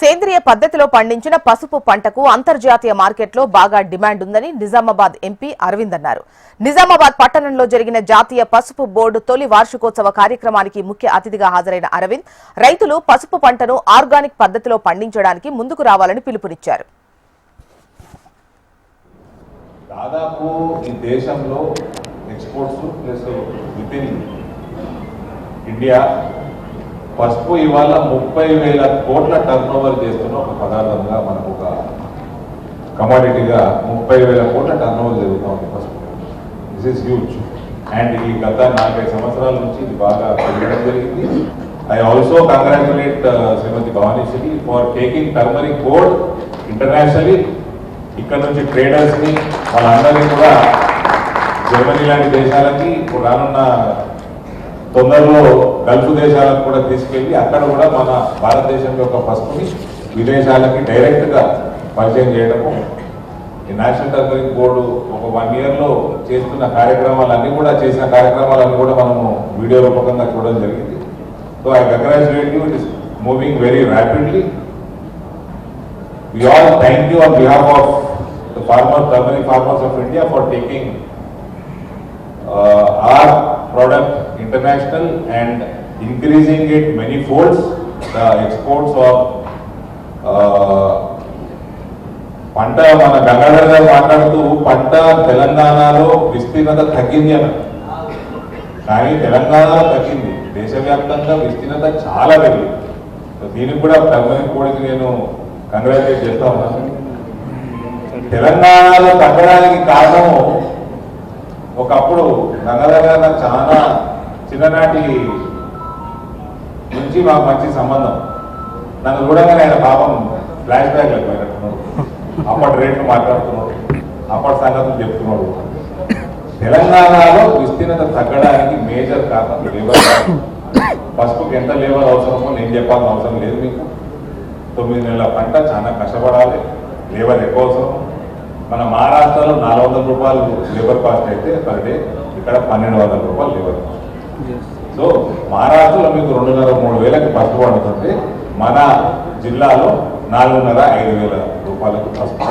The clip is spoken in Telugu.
సేంద్రియ పద్ధతిలో పండించిన పసుపు పంటకు అంతర్జాతీయ మార్కెట్లో బాగా డిమాండ్ ఉందని నిజామాబాద్ ఎంపీ అరవింద్ అన్నారు. నిజామాబాద్ పట్టణంలో జరిగిన జాతీయ పసుపు బోర్డు తొలి వార్షికోత్సవ కార్యక్రమానికి ముఖ్య అతిథిగా హాజరైన అరవింద్ రైతులు పసుపు పంటను ఆర్గానిక్ పద్ధతిలో పండించడానికి ముందుకు రావాలని పిలుపునిచ్చారు. దాదాపు ఈ దేశంలో ఎక్స్పోర్ట్స్ ప్లస్ వితిన్ ఇండియా పసుపు ఇవాళ 30,000 కోట్ల టర్న్ ఓవర్ చేస్తున్న ఒక పదార్థంగా మనకు ఒక కమాడిటీగా 30,000 కోట్ల టర్న్ ఓవర్ జరుగుతూ ఉంది పసుపు. This is huge. అండ్ ఈ గత 45 సంవత్సరాల నుంచి ఇది బాగా పెరగడం జరిగింది. I also congratulate Shrimati Bhavaneeshwari for taking turmeric board internationally. ఇక్కడ నుంచి ట్రేడర్స్ని వాళ్ళందరినీ కూడా జర్మనీ లాంటి దేశాలకి రానున్న తొందరలో గల్ఫ్ దేశాలకు కూడా తీసుకెళ్లి అక్కడ కూడా మన భారతదేశం యొక్క పసుపుని విదేశాలకి డైరెక్ట్గా పరిచయం చేయడము. ఈ నేషనల్ టర్మరిక్ బోర్డు ఒక 1 yearలో చేస్తున్న కార్యక్రమాలన్నీ కూడా మనము వీడియో రూపకంగా చూడడం జరిగింది. So I congratulate you. It is moving very rapidly. We all thank you on behalf of the turmeric farmers of India for taking our product international and increasing it many folds. The exports of పంట మన గంగాధర్ గారు మాట్లాడుతూ పంట తెలంగాణలో విస్తీర్ణత తగ్గింది అని, కానీ తెలంగాణలో తగ్గింది, దేశవ్యాప్తంగా విస్తీర్ణత చాలా పెరిగింది. దీనికి కూడా టర్మరిక్ బోర్డుకి నేను కంగ్రాచులేట్ చేస్తా ఉన్నాను. తెలంగాణలో తగ్గడానికి కారణం ఒకప్పుడు గంగాధర్ గారు నాకు చాలా చిన్ననాటి నుంచి మాకు మంచి సంబంధం. నన్ను చూడగానే ఆయన పాపం ఫ్లాష్ బ్యాక్ అయిపోయినట్టున్నాడు. అప్పటి రేట్లు మాట్లాడుతున్నాడు, అప్పటి సంగతులు చెప్తున్నాడు. తెలంగాణలో విస్తీర్ణత తగ్గడానికి మేజర్ కారణం లేబర్. పసుపుకి ఎంత లేబర్ అవసరమో నేను చెప్పాల్సిన అవసరం లేదు మీకు. 9 నెలల పంట చాలా కష్టపడాలి, లేబర్ ఎక్కువ అవసరం. మన మహారాష్ట్రలో 400 రూపాయలు లేబర్ కాస్ట్ అయితే పర్ డే, ఇక్కడ 1,200 రూపాయలు లేబర్ కాస్ట్. సో మహారాష్ట్రలో మీకు 2,500-3 వేలకి పసుపు పండుతుంటే మన జిల్లాలో 4,500-5,000 రూపాయలకు పసుపు.